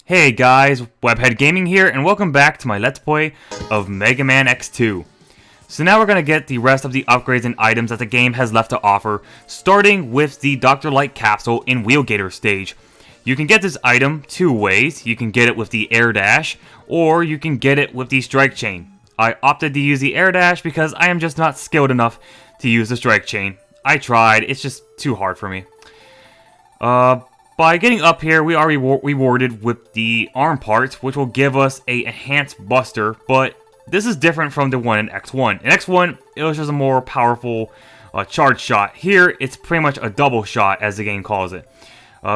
Hey guys, WebHead Gaming here, and welcome back to my Let's Play of Mega Man X2. So now we're going to get the rest of the upgrades and items that the game has left to offer, starting with the Dr. Light capsule in Wheel Gator stage. You can get this item two ways. You can get it with the Air Dash, or you can get it with the Strike Chain. I opted to use the Air Dash because I am just not skilled enough to use the Strike Chain. I tried, it's just too hard for me. By getting up here, we are rewarded with the arm parts, which will give us a enhanced buster, but this is different from the one in X1. In X1, it was just a more powerful charge shot. Here, it's pretty much a double shot, as the game calls it.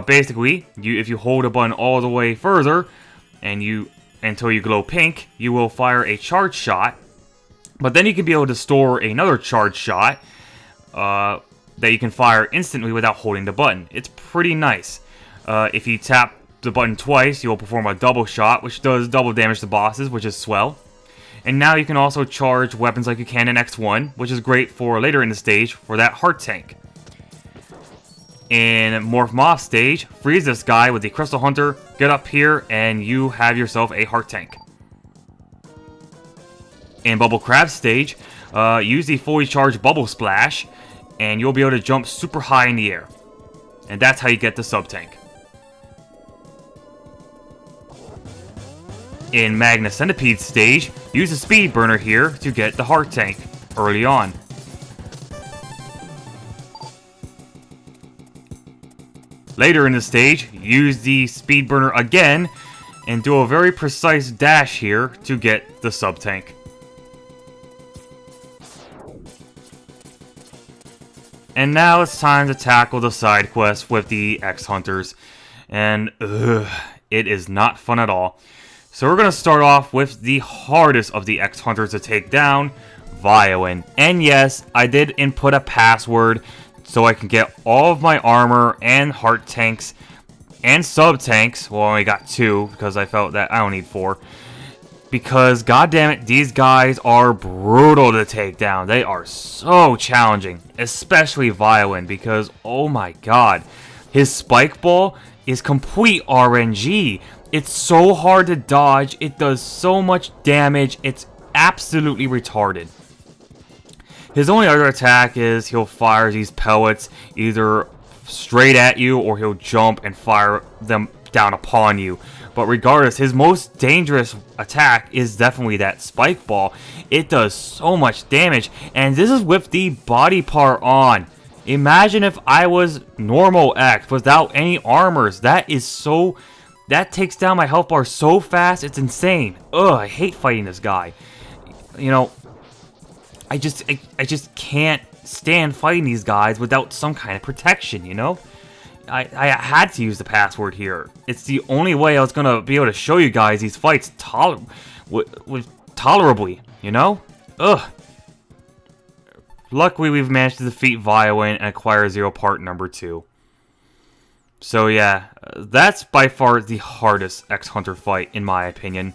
Basically, if you hold a button all the way further, and until you glow pink, you will fire a charge shot, but then you can be able to store another charge shot that you can fire instantly without holding the button. It's pretty nice. If you tap the button twice, you'll perform a double shot, which does double damage to bosses, which is swell. And now you can also charge weapons like you can in X1, which is great for later in the stage for that heart tank. In Morph Moth stage, freeze this guy with the Crystal Hunter, get up here, and you have yourself a heart tank. In Bubble Crab stage, use the fully charged Bubble Splash, and you'll be able to jump super high in the air. And that's how you get the sub-tank. In Magna Centipede stage, use the Speed Burner here to get the heart tank early on. Later in the stage, use the Speed Burner again and do a very precise dash here to get the sub-tank. And now it's time to tackle the side quest with the X-Hunters. And it is not fun at all. So we're going to start off with the hardest of the X-Hunters to take down, Violin. And yes, I did input a password so I can get all of my armor and heart tanks and sub-tanks. Well, I only got 2 because I felt that I don't need 4. Because, goddammit, these guys are brutal to take down. They are so challenging, especially Violin, because, oh my god, his Spike Ball is complete RNG. It's so hard to dodge, it does so much damage, it's absolutely retarded. His only other attack is he'll fire these pellets either straight at you or he'll jump and fire them down upon you. But regardless, his most dangerous attack is definitely that Spike Ball. It does so much damage, and this is with the body part on. Imagine if I was normal X without any armors. That takes down my health bar so fast, it's insane. Ugh, I hate fighting this guy. You know, I just can't stand fighting these guys without some kind of protection, you know? I had to use the password here. It's the only way I was going to be able to show you guys these fights tolerably, you know? Ugh. Luckily, we've managed to defeat Violin and acquire Zero Part number 2. So yeah, that's by far the hardest X-Hunter fight, in my opinion.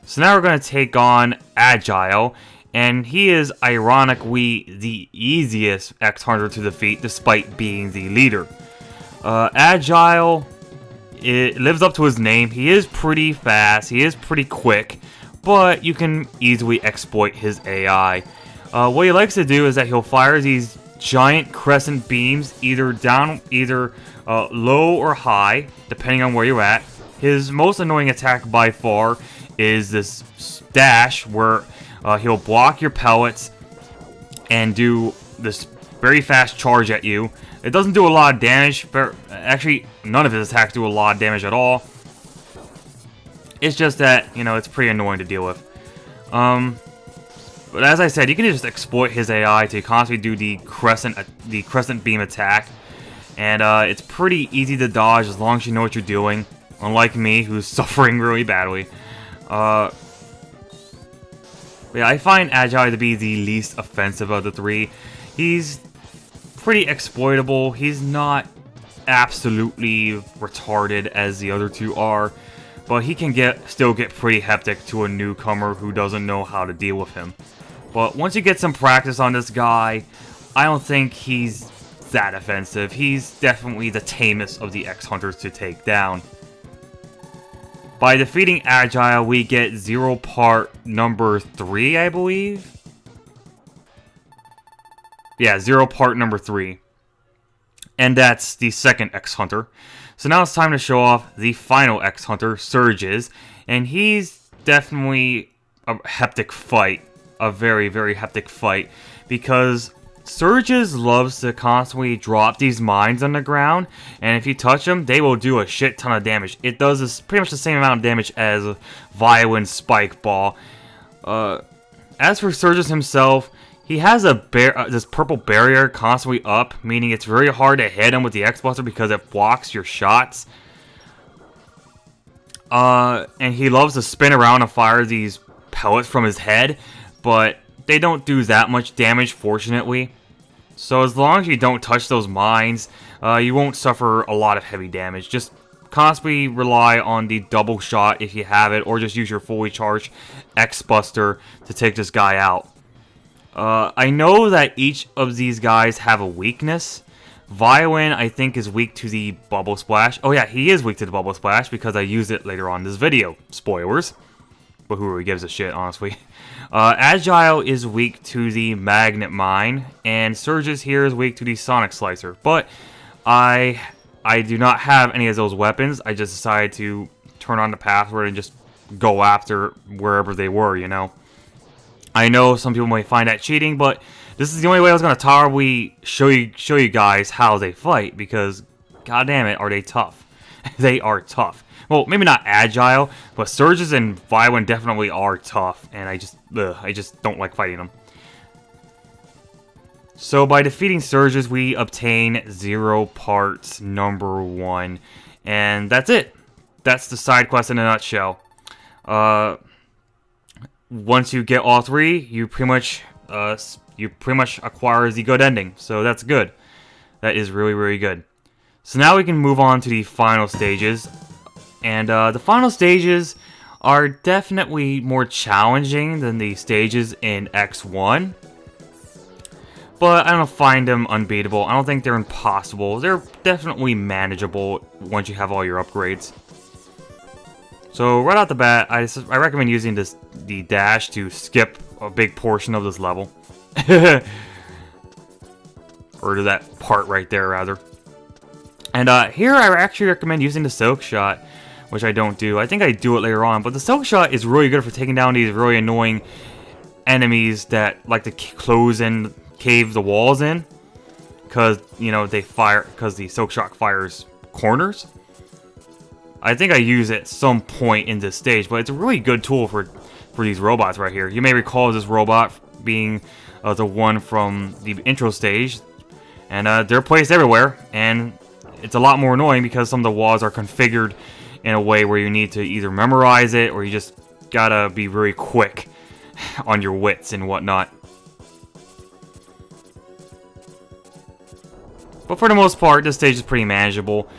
So now we're going to take on Agile, and he is ironically the easiest X-Hunter to defeat, despite being the leader. Agile, it lives up to his name. He is pretty fast, he is pretty quick, but you can easily exploit his AI. What he likes to do is that he'll fire these giant crescent beams, either low or high, depending on where you're at. His most annoying attack by far is this dash, where he'll block your pellets and do this very fast charge at you. It doesn't do a lot of damage. Actually, none of his attacks do a lot of damage at all. It's just that, you know, it's pretty annoying to deal with. But as I said, you can just exploit his AI to constantly do the crescent beam attack. And it's pretty easy to dodge as long as you know what you're doing. Unlike me, who's suffering really badly. Yeah, I find Agile to be the least offensive of the three. He's pretty exploitable. He's not absolutely retarded as the other two are, but he can still get pretty hectic to a newcomer who doesn't know how to deal with him. But once you get some practice on this guy, I don't think he's that offensive. He's definitely the tamest of the X-Hunters to take down. By defeating Agile, we get 0 part number 3, I believe. Yeah, 0 part number 3. And that's the second X-Hunter. So now it's time to show off the final X-Hunter, Surges. And he's definitely a hectic fight. A very, very hectic fight. Because Surges loves to constantly drop these mines on the ground. And if you touch them, they will do a shit ton of damage. It does this pretty much the same amount of damage as Violin Spike Ball. As for Surges himself, he has this purple barrier constantly up, meaning it's very hard to hit him with the X-Buster because it blocks your shots. And he loves to spin around and fire these pellets from his head, but they don't do that much damage, fortunately. So as long as you don't touch those mines, you won't suffer a lot of heavy damage. Just constantly rely on the double shot if you have it, or just use your fully charged X-Buster to take this guy out. I know that each of these guys have a weakness. Violin, I think, is weak to the Bubble Splash. Oh yeah, he is weak to the Bubble Splash because I used it later on in this video. Spoilers. But who really gives a shit, honestly. Agile is weak to the Magnet Mine, and Surges here is weak to the Sonic Slicer. But I do not have any of those weapons. I just decided to turn on the password and just go after wherever they were, you know. I know some people might find that cheating, but this is the only way I was going to tolerably show you guys how they fight, because god damn it, are they tough. They are tough. Well, maybe not Agile, but Surges and Violin definitely are tough, and I just don't like fighting them. So by defeating Surges, we obtain 0 parts number 1, and that's it. That's the side quest in a nutshell. Once you get all 3, you pretty much acquire the good ending. So that's good. That is really, really good. So now we can move on to the final stages. And the final stages are definitely more challenging than the stages in X1. But I don't find them unbeatable. I don't think they're impossible. They're definitely manageable once you have all your upgrades. So right off the bat, I recommend using the dash to skip a big portion of this level. Or to that part right there, rather. And here I actually recommend using the Silk Shot, which I don't do. I think I do it later on, but the Silk Shot is really good for taking down these really annoying enemies that like to cave the walls in. Because, you know, because the Silk Shot fires corners. I think I use it at some point in this stage, but it's a really good tool for these robots right here. You may recall this robot being the one from the intro stage, and they're placed everywhere, and it's a lot more annoying because some of the walls are configured in a way where you need to either memorize it or you just gotta be very quick on your wits and whatnot. But for the most part, this stage is pretty manageable.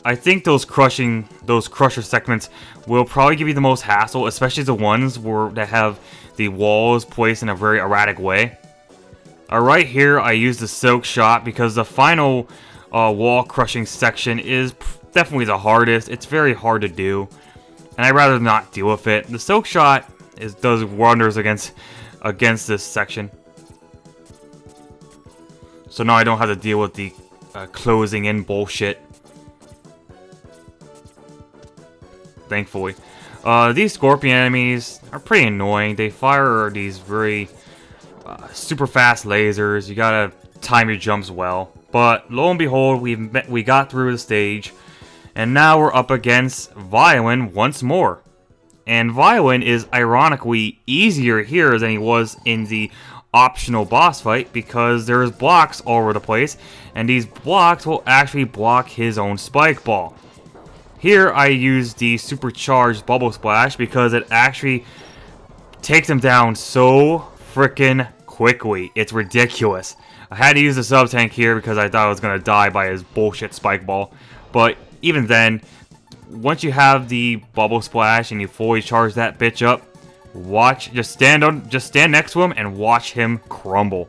I think those crusher segments will probably give you the most hassle, especially the ones that have the walls placed in a very erratic way. Right here, I use the Silk Shot because the final wall crushing section is definitely the hardest. It's very hard to do, and I'd rather not deal with it. The Silk Shot does wonders against this section. So now I don't have to deal with the closing in bullshit. Thankfully. These Scorpion enemies are pretty annoying. They fire these very super fast lasers. You gotta time your jumps well. But lo and behold, we got through the stage, and now we're up against Violin once more. And Violin is ironically easier here than he was in the optional boss fight because there's blocks all over the place, and these blocks will actually block his own Spike Ball. Here I use the supercharged Bubble Splash because it actually takes him down so freaking quickly. It's ridiculous. I had to use the sub-tank here because I thought I was going to die by his bullshit Spike Ball. But even then, once you have the Bubble Splash and you fully charge that bitch up, just stand next to him and watch him crumble.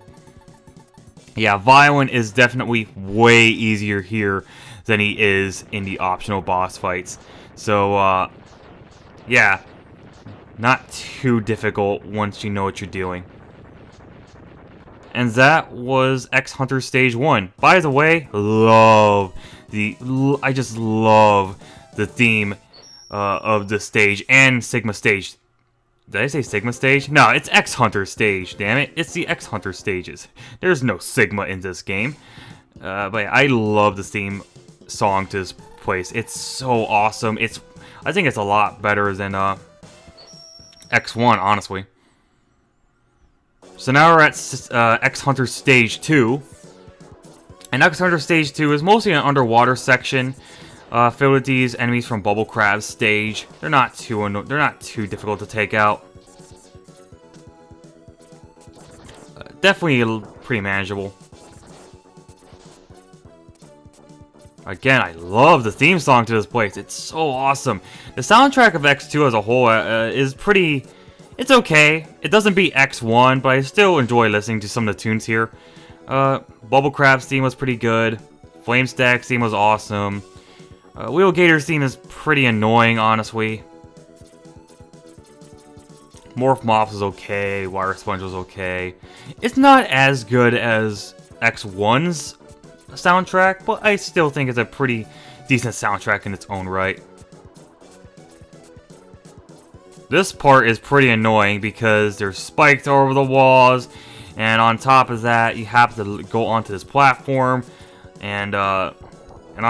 Yeah, Violin is definitely way easier here than he is in the optional boss fights. So, yeah, not too difficult once you know what you're doing. And that was X Hunter Stage 1. By the way, I just love the theme of the stage and Sigma Stage. Did I say Sigma Stage? No, it's X Hunter Stage, damn it. It's the X Hunter stages. There's no Sigma in this game. But yeah, I love the theme song to this place. It's so awesome. I think it's a lot better than X1, honestly. So now we're at X Hunter Stage 2. And X Hunter Stage 2 is mostly an underwater section. Filled with these enemies from Bubble Crab's stage. They're not too difficult to take out. Definitely pretty manageable. Again, I love the theme song to this place. It's so awesome. The soundtrack of X2 as a whole is pretty... It's okay. It doesn't beat X1, but I still enjoy listening to some of the tunes here. Bubble Crab's theme was pretty good. Flame Stack's theme was awesome. Wheel Gator's theme is pretty annoying, honestly. Morph Mops was okay. Wire Sponge was okay. It's not as good as X1's soundtrack, but I still think it's a pretty decent soundtrack in its own right. This part is pretty annoying because there's spikes all over the walls, and on top of that, you have to go onto this platform, and on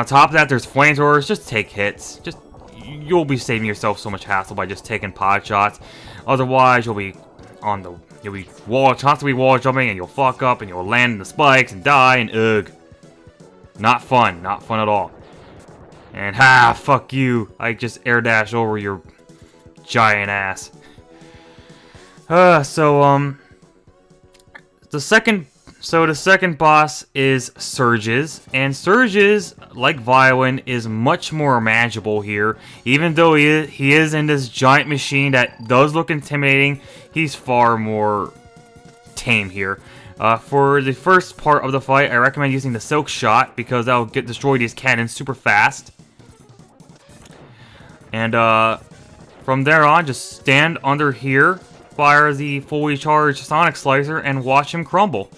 top of that, there's flamethrowers. Just take hits. You'll be saving yourself so much hassle by just taking pod shots. Otherwise, you'll be constantly wall jumping, and you'll fuck up, and you'll land in the spikes and die, and ugh. Not fun. Not fun at all. And fuck you. I just air dash over your giant ass. The second boss is Surges, and Surges, like Violin, is much more manageable here. Even though he is in this giant machine that does look intimidating, he's far more tame here. For the first part of the fight, I recommend using the Silk Shot because that'll destroy these cannons super fast. And from there on, just stand under here, fire the fully charged Sonic Slicer, and watch him crumble.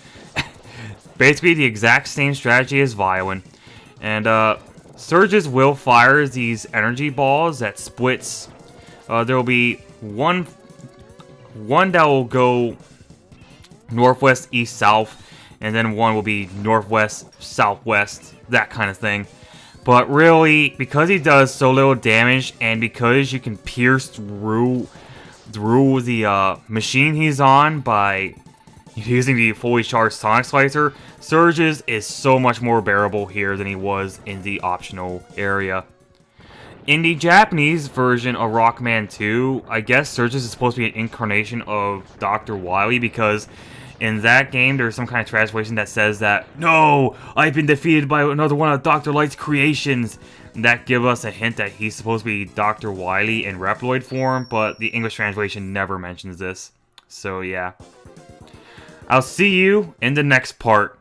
Basically the exact same strategy as Violin. And Surges will fire these energy balls that splits. There will be one that will go northwest, east, south, and then one will be northwest, southwest, that kind of thing. But really, because he does so little damage, and because you can pierce through the machine he's on by using the fully charged Sonic Slicer, Surges is so much more bearable here than he was in the optional area. In the Japanese version of Rockman 2, I guess Surges is supposed to be an incarnation of Dr. Wily, because in that game there's some kind of translation that says that, "No, I've been defeated by another one of Dr. Light's creations." And that gives us a hint that he's supposed to be Dr. Wily in Reploid form, but the English translation never mentions this. So yeah. I'll see you in the next part.